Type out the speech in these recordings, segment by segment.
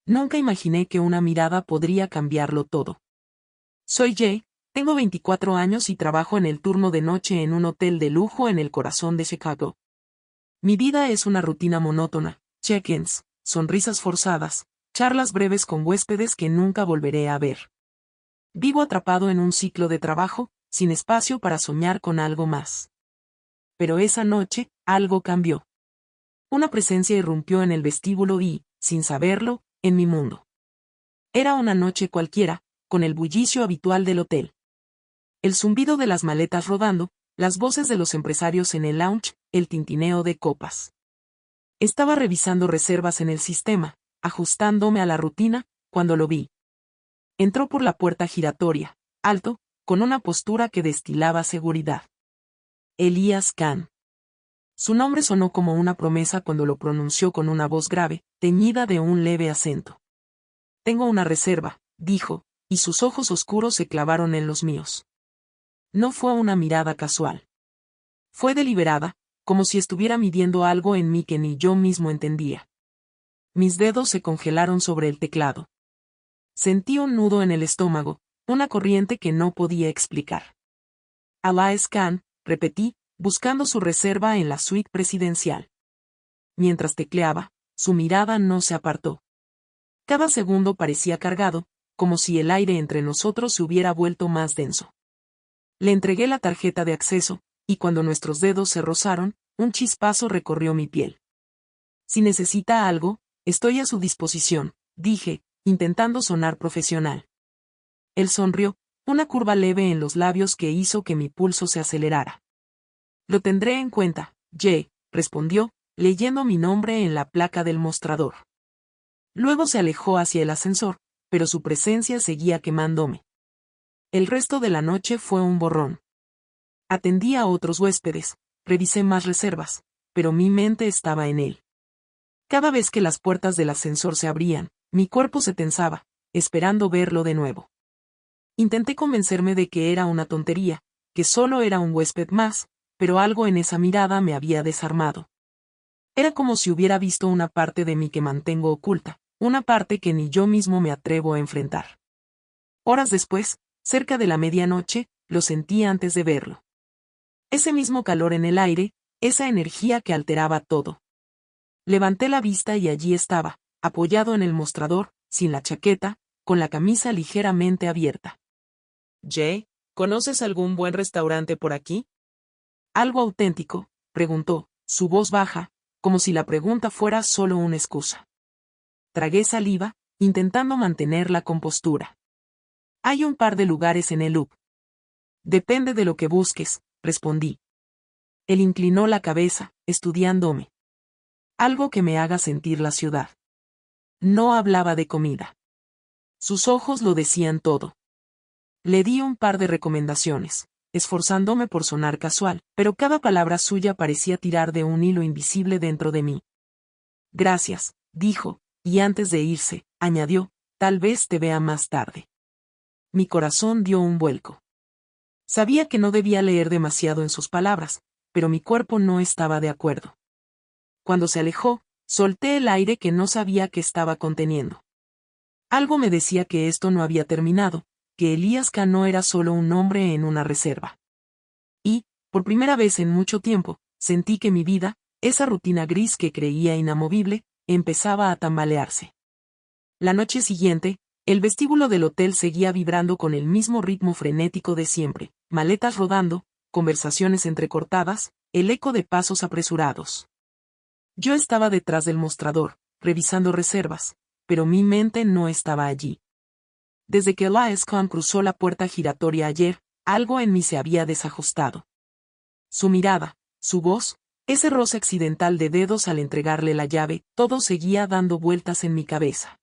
Nunca imaginé que una mirada podría cambiarlo todo. Soy Jay, tengo 24 años y trabajo en el turno de noche en un hotel de lujo en el corazón de Chicago. Mi vida es una rutina monótona, check-ins, sonrisas forzadas, charlas breves con huéspedes que nunca volveré a ver. Vivo atrapado en un ciclo de trabajo, sin espacio para soñar con algo más. Pero esa noche, algo cambió. Una presencia irrumpió en el vestíbulo y, sin saberlo, en mi mundo. Era una noche cualquiera, con el bullicio habitual del hotel. El zumbido de las maletas rodando, las voces de los empresarios en el lounge, el tintineo de copas. Estaba revisando reservas en el sistema, ajustándome a la rutina, cuando lo vi. Entró por la puerta giratoria, alto, con una postura que destilaba seguridad. Elias Khan. Su nombre sonó como una promesa cuando lo pronunció con una voz grave, teñida de un leve acento. Tengo una reserva, dijo, y sus ojos oscuros se clavaron en los míos. No fue una mirada casual. Fue deliberada, como si estuviera midiendo algo en mí que ni yo mismo entendía. Mis dedos se congelaron sobre el teclado. Sentí un nudo en el estómago, una corriente que no podía explicar. Elias Khan, repetí, buscando su reserva en la suite presidencial. Mientras tecleaba, su mirada no se apartó. Cada segundo parecía cargado, como si el aire entre nosotros se hubiera vuelto más denso. Le entregué la tarjeta de acceso, y cuando nuestros dedos se rozaron, un chispazo recorrió mi piel. Si necesita algo, estoy a su disposición, dije, intentando sonar profesional. Él sonrió, una curva leve en los labios que hizo que mi pulso se acelerara. Lo tendré en cuenta, Jay, respondió, leyendo mi nombre en la placa del mostrador. Luego se alejó hacia el ascensor, pero su presencia seguía quemándome. El resto de la noche fue un borrón. Atendí a otros huéspedes, revisé más reservas, pero mi mente estaba en él. Cada vez que las puertas del ascensor se abrían, mi cuerpo se tensaba, esperando verlo de nuevo. Intenté convencerme de que era una tontería, que solo era un huésped más, pero algo en esa mirada me había desarmado. Era como si hubiera visto una parte de mí que mantengo oculta, una parte que ni yo mismo me atrevo a enfrentar. Horas después, cerca de la medianoche, lo sentí antes de verlo. Ese mismo calor en el aire, esa energía que alteraba todo. Levanté la vista y allí estaba, apoyado en el mostrador, sin la chaqueta, con la camisa ligeramente abierta. Jay, ¿conoces algún buen restaurante por aquí? ¿Algo auténtico?, preguntó, su voz baja, como si la pregunta fuera solo una excusa. Tragué saliva, intentando mantener la compostura. Hay un par de lugares en el Loop. Depende de lo que busques, respondí. Él inclinó la cabeza, estudiándome. Algo que me haga sentir la ciudad. No hablaba de comida. Sus ojos lo decían todo. Le di un par de recomendaciones, esforzándome por sonar casual, pero cada palabra suya parecía tirar de un hilo invisible dentro de mí. Gracias, dijo, y antes de irse, añadió, tal vez te vea más tarde. Mi corazón dio un vuelco. Sabía que no debía leer demasiado en sus palabras, pero mi cuerpo no estaba de acuerdo. Cuando se alejó, solté el aire que no sabía que estaba conteniendo. Algo me decía que esto no había terminado, que Elias Khan no era solo un nombre en una reserva. Y, por primera vez en mucho tiempo, sentí que mi vida, esa rutina gris que creía inamovible, empezaba a tambalearse. La noche siguiente, el vestíbulo del hotel seguía vibrando con el mismo ritmo frenético de siempre, maletas rodando, conversaciones entrecortadas, el eco de pasos apresurados. Yo estaba detrás del mostrador, revisando reservas, pero mi mente no estaba allí. Desde que Elias Khan cruzó la puerta giratoria ayer, algo en mí se había desajustado. Su mirada, su voz, ese roce accidental de dedos al entregarle la llave, todo seguía dando vueltas en mi cabeza.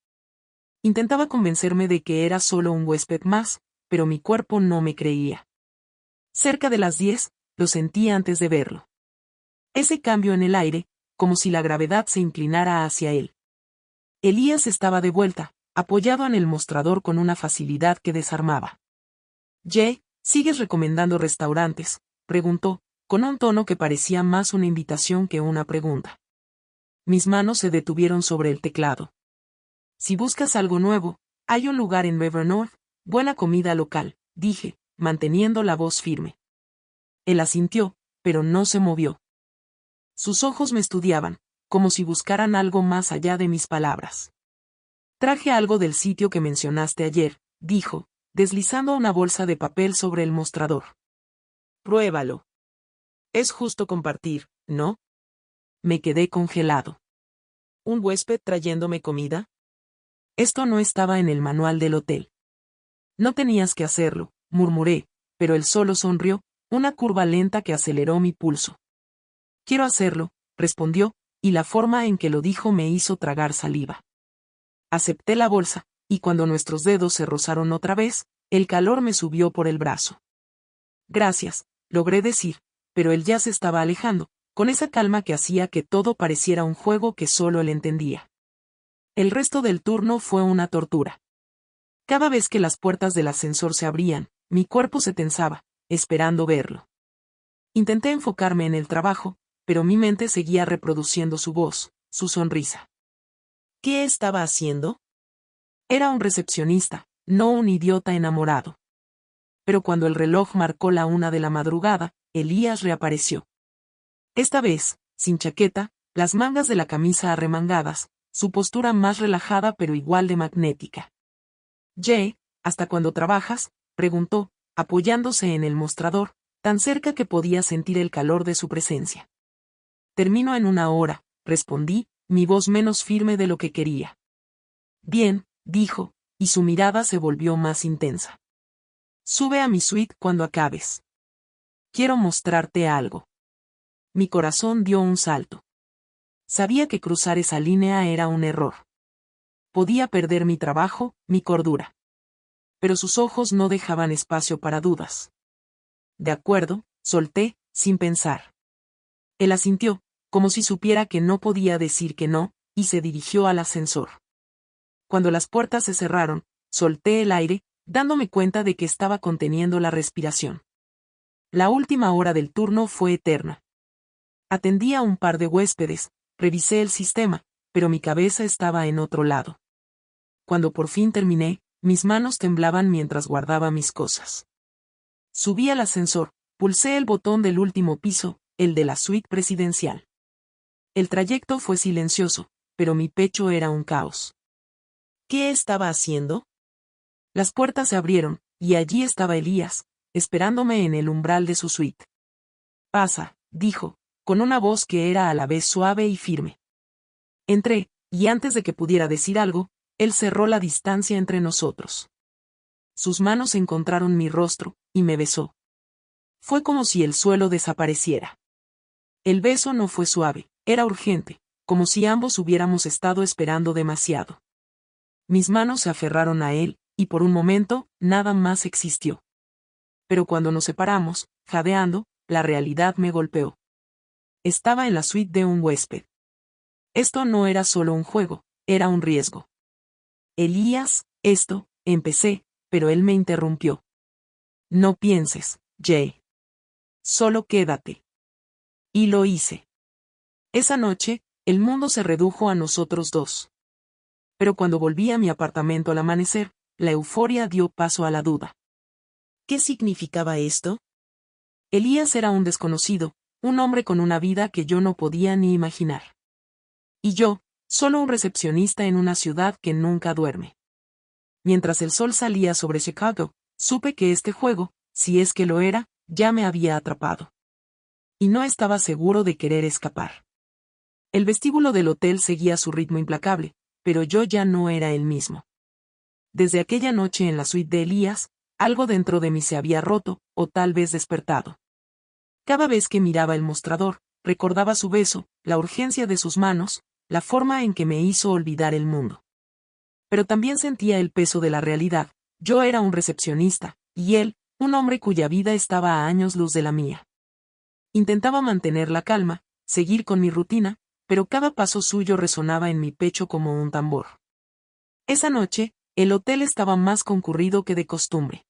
Intentaba convencerme de que era solo un huésped más, pero mi cuerpo no me creía. Cerca de las 10, lo sentí antes de verlo. Ese cambio en el aire, como si la gravedad se inclinara hacia él. Elías estaba de vuelta, apoyado en el mostrador con una facilidad que desarmaba. Jay, ¿sigues recomendando restaurantes?, preguntó, con un tono que parecía más una invitación que una pregunta. Mis manos se detuvieron sobre el teclado. Si buscas algo nuevo, hay un lugar en River North, buena comida local, dije, manteniendo la voz firme. Él asintió, pero no se movió. Sus ojos me estudiaban, como si buscaran algo más allá de mis palabras. Traje algo del sitio que mencionaste ayer, dijo, deslizando una bolsa de papel sobre el mostrador. Pruébalo. Es justo compartir, ¿no? Me quedé congelado. ¿Un huésped trayéndome comida? Esto no estaba en el manual del hotel. No tenías que hacerlo, murmuré, pero él solo sonrió, una curva lenta que aceleró mi pulso. Quiero hacerlo, respondió, y la forma en que lo dijo me hizo tragar saliva. Acepté la bolsa, y cuando nuestros dedos se rozaron otra vez, el calor me subió por el brazo. Gracias, logré decir, pero él ya se estaba alejando, con esa calma que hacía que todo pareciera un juego que solo él entendía. El resto del turno fue una tortura. Cada vez que las puertas del ascensor se abrían, mi cuerpo se tensaba, esperando verlo. Intenté enfocarme en el trabajo, pero mi mente seguía reproduciendo su voz, su sonrisa. ¿Qué estaba haciendo? Era un recepcionista, no un idiota enamorado. Pero cuando el reloj marcó la 1 de la madrugada, Elías reapareció. Esta vez, sin chaqueta, las mangas de la camisa arremangadas, su postura más relajada pero igual de magnética. Jay, ¿hasta cuándo trabajas?, preguntó, apoyándose en el mostrador, tan cerca que podía sentir el calor de su presencia. Termino en 1 hora, respondí, mi voz menos firme de lo que quería. Bien, dijo, y su mirada se volvió más intensa. Sube a mi suite cuando acabes. Quiero mostrarte algo. Mi corazón dio un salto. Sabía que cruzar esa línea era un error. Podía perder mi trabajo, mi cordura. Pero sus ojos no dejaban espacio para dudas. De acuerdo, solté, sin pensar. Él asintió, como si supiera que no podía decir que no, y se dirigió al ascensor. Cuando las puertas se cerraron, solté el aire, dándome cuenta de que estaba conteniendo la respiración. La última hora del turno fue eterna. Atendí a un par de huéspedes, revisé el sistema, pero mi cabeza estaba en otro lado. Cuando por fin terminé, mis manos temblaban mientras guardaba mis cosas. Subí al ascensor, pulsé el botón del último piso, el de la suite presidencial. El trayecto fue silencioso, pero mi pecho era un caos. ¿Qué estaba haciendo? Las puertas se abrieron, y allí estaba Elías, esperándome en el umbral de su suite. Pasa, dijo, con una voz que era a la vez suave y firme. Entré, y antes de que pudiera decir algo, él cerró la distancia entre nosotros. Sus manos encontraron mi rostro, y me besó. Fue como si el suelo desapareciera. El beso no fue suave, era urgente, como si ambos hubiéramos estado esperando demasiado. Mis manos se aferraron a él, y por un momento, nada más existió. Pero cuando nos separamos, jadeando, la realidad me golpeó. Estaba en la suite de un huésped. Esto no era solo un juego, era un riesgo. Elías, empecé, pero él me interrumpió. No pienses, Jay. Solo quédate. Y lo hice. Esa noche, el mundo se redujo a nosotros dos. Pero cuando volví a mi apartamento al amanecer, la euforia dio paso a la duda. ¿Qué significaba esto? Elías era un desconocido, un hombre con una vida que yo no podía ni imaginar. Y yo, solo un recepcionista en una ciudad que nunca duerme. Mientras el sol salía sobre Chicago, supe que este juego, si es que lo era, ya me había atrapado. Y no estaba seguro de querer escapar. El vestíbulo del hotel seguía su ritmo implacable, pero yo ya no era el mismo. Desde aquella noche en la suite de Elías, algo dentro de mí se había roto, o tal vez despertado. Cada vez que miraba el mostrador, recordaba su beso, la urgencia de sus manos, la forma en que me hizo olvidar el mundo. Pero también sentía el peso de la realidad. Yo era un recepcionista, y él, un hombre cuya vida estaba a años luz de la mía. Intentaba mantener la calma, seguir con mi rutina, pero cada paso suyo resonaba en mi pecho como un tambor. Esa noche, el hotel estaba más concurrido que de costumbre.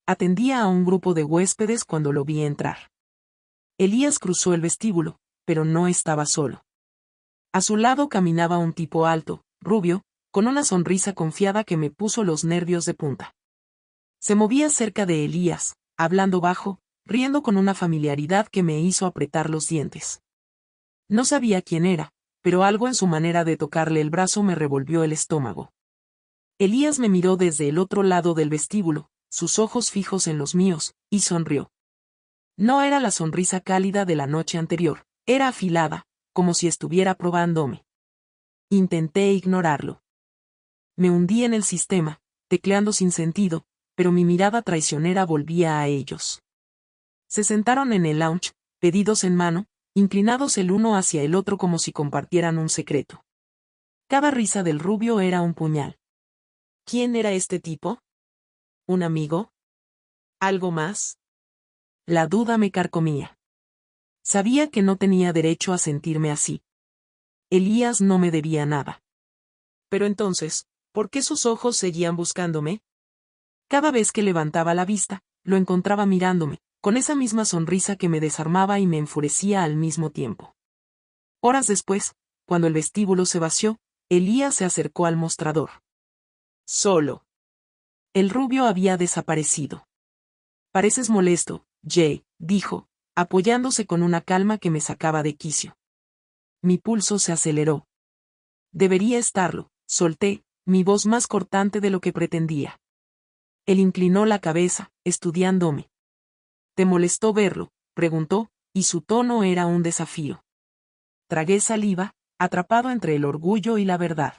Atendía a un grupo de huéspedes cuando lo vi entrar. Elías cruzó el vestíbulo, pero no estaba solo. A su lado caminaba un tipo alto, rubio, con una sonrisa confiada que me puso los nervios de punta. Se movía cerca de Elías, hablando bajo, riendo con una familiaridad que me hizo apretar los dientes. No sabía quién era, pero algo en su manera de tocarle el brazo me revolvió el estómago. Elías me miró desde el otro lado del vestíbulo, sus ojos fijos en los míos, y sonrió. No era la sonrisa cálida de la noche anterior, era afilada, como si estuviera probándome. Intenté ignorarlo. Me hundí en el sistema, tecleando sin sentido, pero mi mirada traicionera volvía a ellos. Se sentaron en el lounge, pedidos en mano, inclinados el uno hacia el otro como si compartieran un secreto. Cada risa del rubio era un puñal. ¿Quién era este tipo? ¿Un amigo? ¿Algo más? La duda me carcomía. Sabía que no tenía derecho a sentirme así. Elías no me debía nada. Pero entonces, ¿por qué sus ojos seguían buscándome? Cada vez que levantaba la vista, lo encontraba mirándome, con esa misma sonrisa que me desarmaba y me enfurecía al mismo tiempo. Horas después, cuando el vestíbulo se vació, Elías se acercó al mostrador. Solo. El rubio había desaparecido. Pareces molesto, Jay, dijo, apoyándose con una calma que me sacaba de quicio. Mi pulso se aceleró. Debería estarlo, solté, mi voz más cortante de lo que pretendía. Él inclinó la cabeza, estudiándome. ¿Te molestó verlo?, preguntó, y su tono era un desafío. Tragué saliva, atrapado entre el orgullo y la verdad.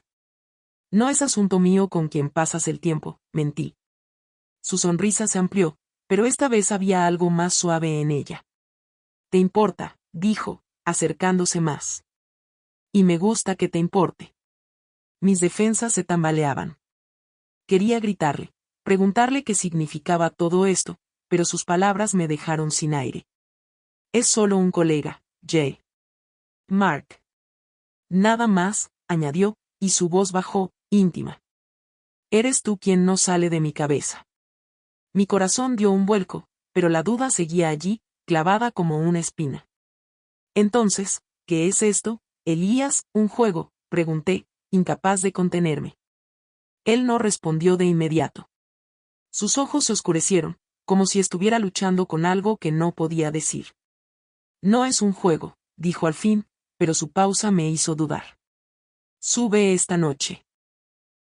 No es asunto mío con quien pasas el tiempo, mentí. Su sonrisa se amplió, pero esta vez había algo más suave en ella. ¿Te importa?, dijo, acercándose más. Y me gusta que te importe. Mis defensas se tambaleaban. Quería gritarle, preguntarle qué significaba todo esto, pero sus palabras me dejaron sin aire. Es solo un colega, Jay. Mark. Nada más, añadió, y su voz bajó, íntima. Eres tú quien no sale de mi cabeza. Mi corazón dio un vuelco, pero la duda seguía allí, clavada como una espina. Entonces, ¿qué es esto, Elías? ¿Un juego?, pregunté, incapaz de contenerme. Él no respondió de inmediato. Sus ojos se oscurecieron, como si estuviera luchando con algo que no podía decir. No es un juego, dijo al fin, pero su pausa me hizo dudar. Sube esta noche.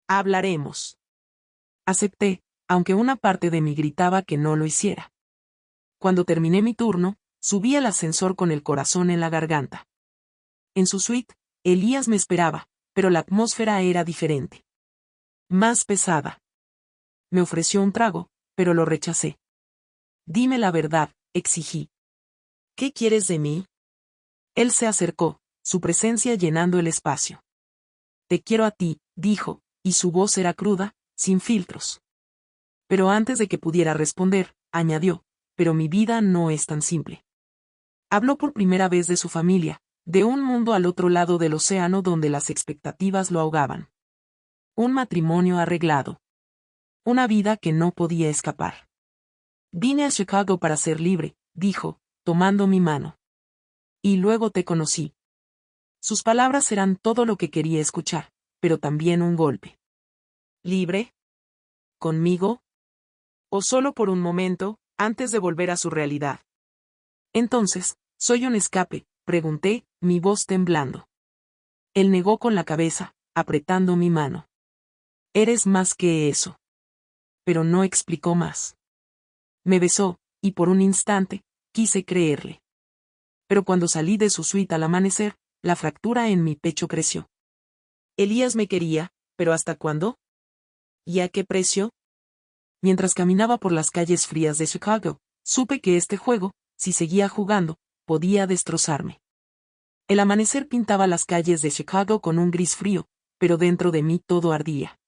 Hablaremos. Acepté, aunque una parte de mí gritaba que no lo hiciera. Cuando terminé mi turno, subí al ascensor con el corazón en la garganta. En su suite, Elías me esperaba, pero la atmósfera era diferente. Más pesada. Me ofreció un trago, pero lo rechacé. Dime la verdad, exigí. ¿Qué quieres de mí? Él se acercó, su presencia llenando el espacio. Te quiero a ti, dijo, y su voz era cruda, sin filtros. Pero antes de que pudiera responder, añadió, pero mi vida no es tan simple. Habló por primera vez de su familia, de un mundo al otro lado del océano donde las expectativas lo ahogaban. Un matrimonio arreglado. Una vida que no podía escapar. Vine a Chicago para ser libre, dijo, tomando mi mano. Y luego te conocí. Sus palabras eran todo lo que quería escuchar, pero también un golpe. ¿Libre? ¿Conmigo? ¿O solo por un momento, antes de volver a su realidad? Entonces, ¿soy un escape?, pregunté, mi voz temblando. Él negó con la cabeza, apretando mi mano. Eres más que eso. Pero no explicó más. Me besó, y por un instante, quise creerle. Pero cuando salí de su suite al amanecer, la fractura en mi pecho creció. Elías me quería, pero ¿hasta cuándo? ¿Y a qué precio? Mientras caminaba por las calles frías de Chicago, supe que este juego, si seguía jugando, podía destrozarme. El amanecer pintaba las calles de Chicago con un gris frío, pero dentro de mí todo ardía.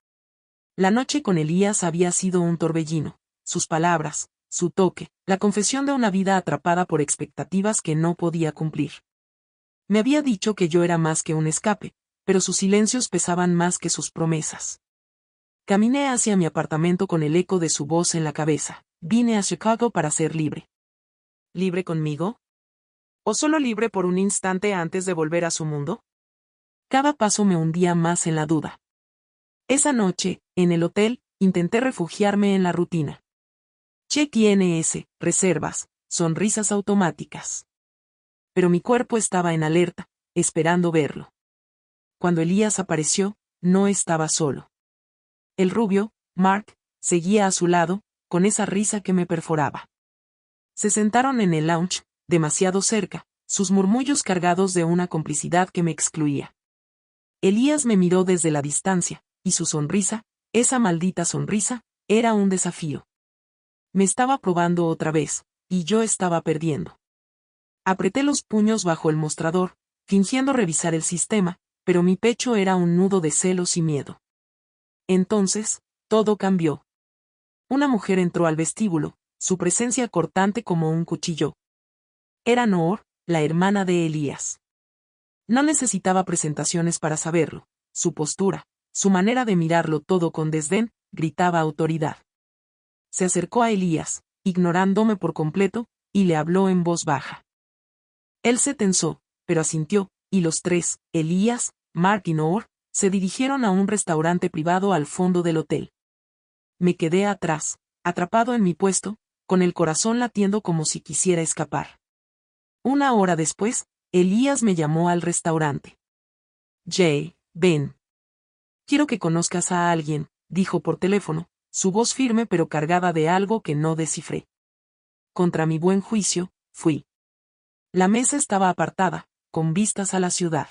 La noche con Elías había sido un torbellino, sus palabras, su toque, la confesión de una vida atrapada por expectativas que no podía cumplir. Me había dicho que yo era más que un escape, pero sus silencios pesaban más que sus promesas. Caminé hacia mi apartamento con el eco de su voz en la cabeza. Vine a Chicago para ser libre. ¿Libre conmigo? ¿O solo libre por un instante antes de volver a su mundo? Cada paso me hundía más en la duda. Esa noche, en el hotel, intenté refugiarme en la rutina. Check-INS, reservas, sonrisas automáticas. Pero mi cuerpo estaba en alerta, esperando verlo. Cuando Elías apareció, no estaba solo. El rubio, Mark, seguía a su lado, con esa risa que me perforaba. Se sentaron en el lounge, demasiado cerca, sus murmullos cargados de una complicidad que me excluía. Elías me miró desde la distancia, y su sonrisa, esa maldita sonrisa, era un desafío. Me estaba probando otra vez, y yo estaba perdiendo. Apreté los puños bajo el mostrador, fingiendo revisar el sistema, pero mi pecho era un nudo de celos y miedo. Entonces, todo cambió. Una mujer entró al vestíbulo, su presencia cortante como un cuchillo. Era Noor, la hermana de Elías. No necesitaba presentaciones para saberlo, su postura, su manera de mirarlo todo con desdén, gritaba autoridad. Se acercó a Elías, ignorándome por completo, y le habló en voz baja. Él se tensó, pero asintió, y los tres, Elías, Mark y Noor, se dirigieron a un restaurante privado al fondo del hotel. Me quedé atrás, atrapado en mi puesto, con el corazón latiendo como si quisiera escapar. Una hora después, Elías me llamó al restaurante. Jay, ven. Quiero que conozcas a alguien, dijo por teléfono, su voz firme pero cargada de algo que no descifré. Contra mi buen juicio, fui. La mesa estaba apartada, con vistas a la ciudad.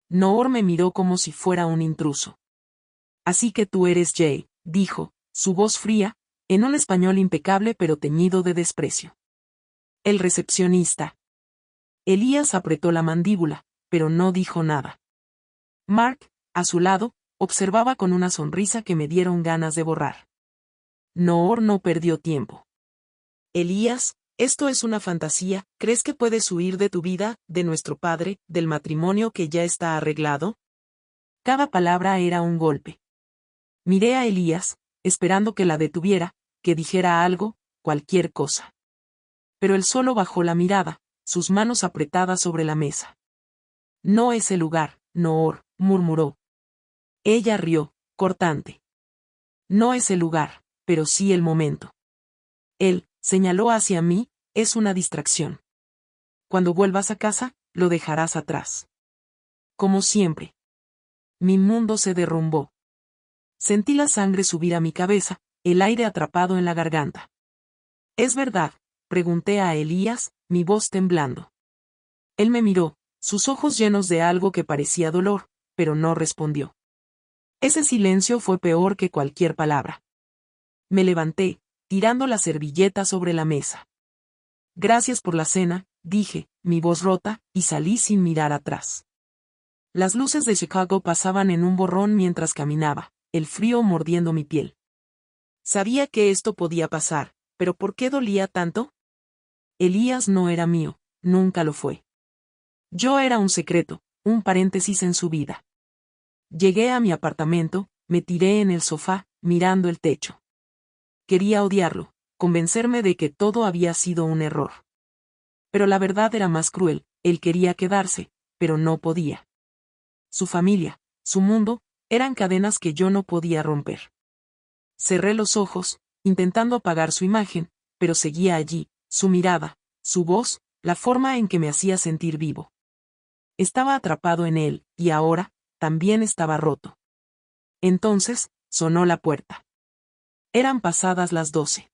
Noor me miró como si fuera un intruso. Así que tú eres Jay, dijo, su voz fría, en un español impecable pero teñido de desprecio. El recepcionista. Elías apretó la mandíbula, pero no dijo nada. Mark, a su lado, observaba con una sonrisa que me dieron ganas de borrar. Noor no perdió tiempo. Elías, esto es una fantasía, ¿crees que puedes huir de tu vida, de nuestro padre, del matrimonio que ya está arreglado? Cada palabra era un golpe. Miré a Elías, esperando que la detuviera, que dijera algo, cualquier cosa. Pero él solo bajó la mirada, sus manos apretadas sobre la mesa. No es el lugar, Noor, murmuró. Ella rió, cortante. No es el lugar, pero sí el momento. Él, señaló hacia mí, es una distracción. Cuando vuelvas a casa, lo dejarás atrás. Como siempre. Mi mundo se derrumbó. Sentí la sangre subir a mi cabeza, el aire atrapado en la garganta. ¿Es verdad?, pregunté a Elías, mi voz temblando. Él me miró, sus ojos llenos de algo que parecía dolor, pero no respondió. Ese silencio fue peor que cualquier palabra. Me levanté, tirando la servilleta sobre la mesa. Gracias por la cena, dije, mi voz rota, y salí sin mirar atrás. Las luces de Chicago pasaban en un borrón mientras caminaba, el frío mordiendo mi piel. Sabía que esto podía pasar, pero ¿por qué dolía tanto? Elías no era mío, nunca lo fue. Yo era un secreto, un paréntesis en su vida. Llegué a mi apartamento, me tiré en el sofá, mirando el techo. Quería odiarlo, convencerme de que todo había sido un error. Pero la verdad era más cruel, él quería quedarse, pero no podía. Su familia, su mundo, eran cadenas que yo no podía romper. Cerré los ojos, intentando apagar su imagen, pero seguía allí, su mirada, su voz, la forma en que me hacía sentir vivo. Estaba atrapado en él, y ahora, también estaba roto. Entonces, sonó la puerta. Eran pasadas las 12.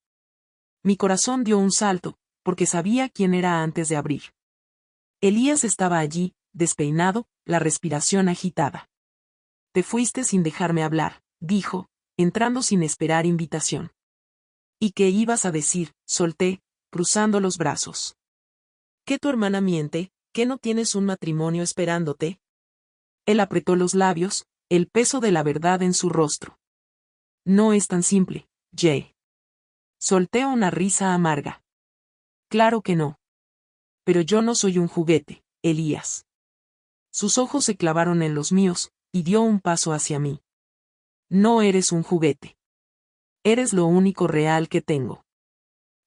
Mi corazón dio un salto, porque sabía quién era antes de abrir. Elías estaba allí, despeinado, la respiración agitada. Te fuiste sin dejarme hablar, dijo, entrando sin esperar invitación. ¿Y qué ibas a decir?, solté, cruzando los brazos. ¿Que tu hermana miente, que no tienes un matrimonio esperándote? Él apretó los labios, el peso de la verdad en su rostro. No es tan simple, Jay. Solté una risa amarga. Claro que no. Pero yo no soy un juguete, Elías. Sus ojos se clavaron en los míos, y dio un paso hacia mí. No eres un juguete. Eres lo único real que tengo.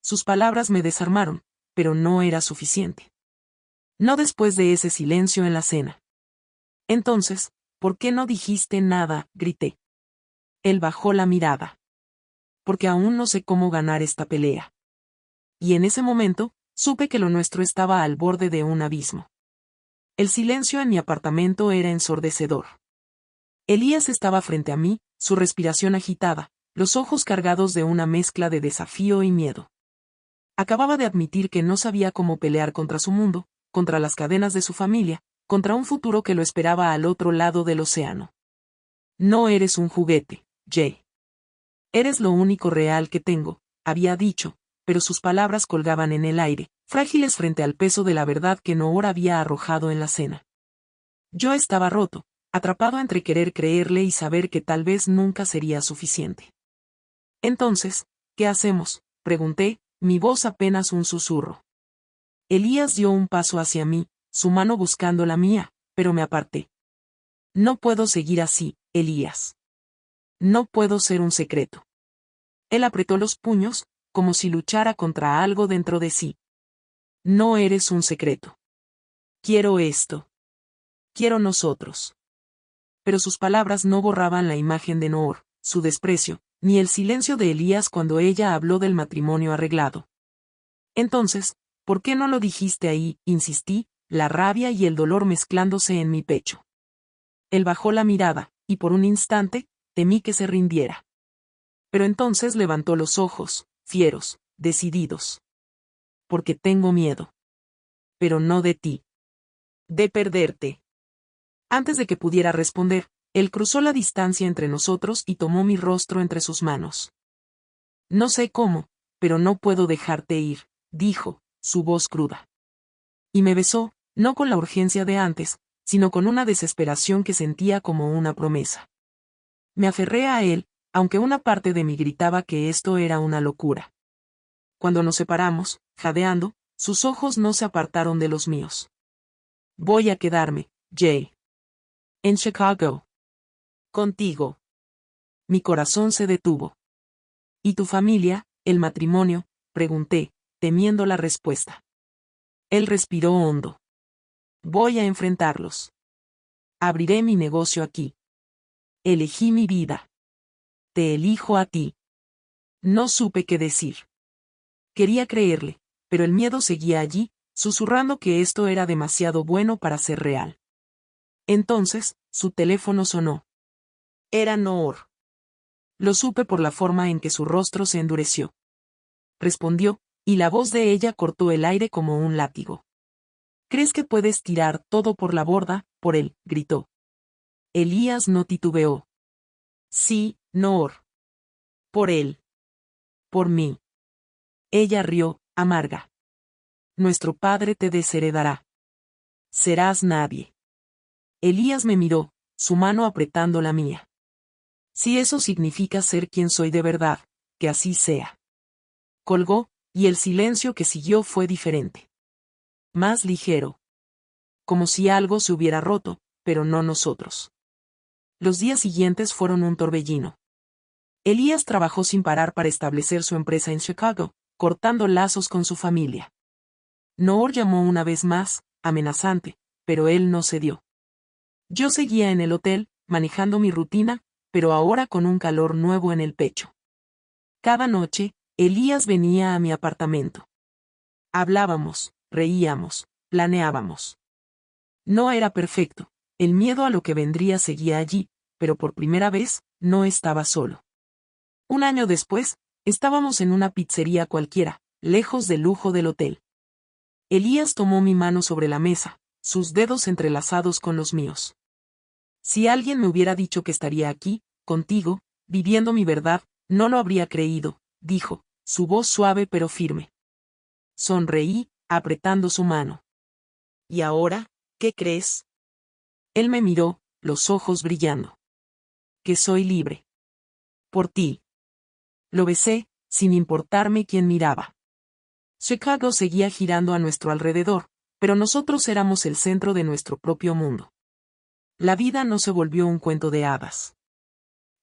Sus palabras me desarmaron, pero no era suficiente. No después de ese silencio en la cena. Entonces, ¿por qué no dijiste nada?, grité. Él bajó la mirada. Porque aún no sé cómo ganar esta pelea. Y en ese momento, supe que lo nuestro estaba al borde de un abismo. El silencio en mi apartamento era ensordecedor. Elías estaba frente a mí, su respiración agitada, los ojos cargados de una mezcla de desafío y miedo. Acababa de admitir que no sabía cómo pelear contra su mundo, contra las cadenas de su familia, contra un futuro que lo esperaba al otro lado del océano. No eres un juguete, Jay. Eres lo único real que tengo, había dicho, pero sus palabras colgaban en el aire, frágiles frente al peso de la verdad que Noor había arrojado en la cena. Yo estaba roto, atrapado entre querer creerle y saber que tal vez nunca sería suficiente. Entonces, ¿qué hacemos?, pregunté, mi voz apenas un susurro. Elías dio un paso hacia mí, su mano buscando la mía, pero me aparté. No puedo seguir así, Elías. No puedo ser un secreto. Él apretó los puños, como si luchara contra algo dentro de sí. No eres un secreto. Quiero esto. Quiero nosotros. Pero sus palabras no borraban la imagen de Noor, su desprecio, ni el silencio de Elías cuando ella habló del matrimonio arreglado. Entonces, ¿por qué no lo dijiste ahí?, insistí, la rabia y el dolor mezclándose en mi pecho. Él bajó la mirada, y por un instante, temí que se rindiera. Pero entonces levantó los ojos, fieros, decididos. Porque tengo miedo. Pero no de ti. De perderte. Antes de que pudiera responder, él cruzó la distancia entre nosotros y tomó mi rostro entre sus manos. No sé cómo, pero no puedo dejarte ir, dijo, su voz cruda. Y me besó, no con la urgencia de antes, sino con una desesperación que sentía como una promesa. Me aferré a él, aunque una parte de mí gritaba que esto era una locura. Cuando nos separamos, jadeando, sus ojos no se apartaron de los míos. Voy a quedarme, Jay. En Chicago. Contigo. Mi corazón se detuvo. ¿Y tu familia, el matrimonio?, pregunté, temiendo la respuesta. Él respiró hondo. Voy a enfrentarlos. Abriré mi negocio aquí. Elegí mi vida. Te elijo a ti. No supe qué decir. Quería creerle, pero el miedo seguía allí, susurrando que esto era demasiado bueno para ser real. Entonces, su teléfono sonó. Era Noor. Lo supe por la forma en que su rostro se endureció. Respondió, y la voz de ella cortó el aire como un látigo. ¿Crees que puedes tirar todo por la borda, por él?, gritó. Elías no titubeó. Sí, Noor. Por él. Por mí. Ella rió, amarga. Nuestro padre te desheredará. Serás nadie. Elías me miró, su mano apretando la mía. Si eso significa ser quien soy de verdad, que así sea. Colgó, y el silencio que siguió fue diferente. Más ligero. Como si algo se hubiera roto, pero no nosotros. Los días siguientes fueron un torbellino. Elías trabajó sin parar para establecer su empresa en Chicago, cortando lazos con su familia. Noor llamó una vez más, amenazante, pero él no cedió. Yo seguía en el hotel, manejando mi rutina, pero ahora con un calor nuevo en el pecho. Cada noche, Elías venía a mi apartamento. Hablábamos, reíamos, planeábamos. No era perfecto, el miedo a lo que vendría seguía allí, pero por primera vez, no estaba solo. Un año después, estábamos en una pizzería cualquiera, lejos del lujo del hotel. Elías tomó mi mano sobre la mesa, sus dedos entrelazados con los míos. Si alguien me hubiera dicho que estaría aquí, contigo, viviendo mi verdad, no lo habría creído, dijo, su voz suave pero firme. Sonreí, apretando su mano. ¿Y ahora, qué crees? Él me miró, los ojos brillando. Que soy libre. Por ti. Lo besé, sin importarme quién miraba. Chicago seguía girando a nuestro alrededor, pero nosotros éramos el centro de nuestro propio mundo. La vida no se volvió un cuento de hadas.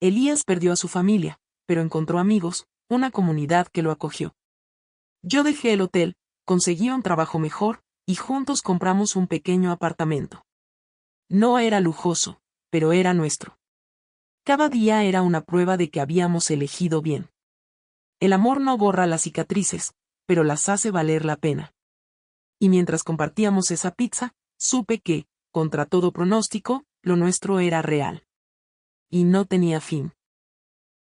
Elías perdió a su familia, pero encontró amigos, una comunidad que lo acogió. Yo dejé el hotel, conseguí un trabajo mejor, y juntos compramos un pequeño apartamento. No era lujoso, pero era nuestro. Cada día era una prueba de que habíamos elegido bien. El amor no borra las cicatrices, pero las hace valer la pena. Y mientras compartíamos esa pizza, supe que, contra todo pronóstico, lo nuestro era real. Y no tenía fin.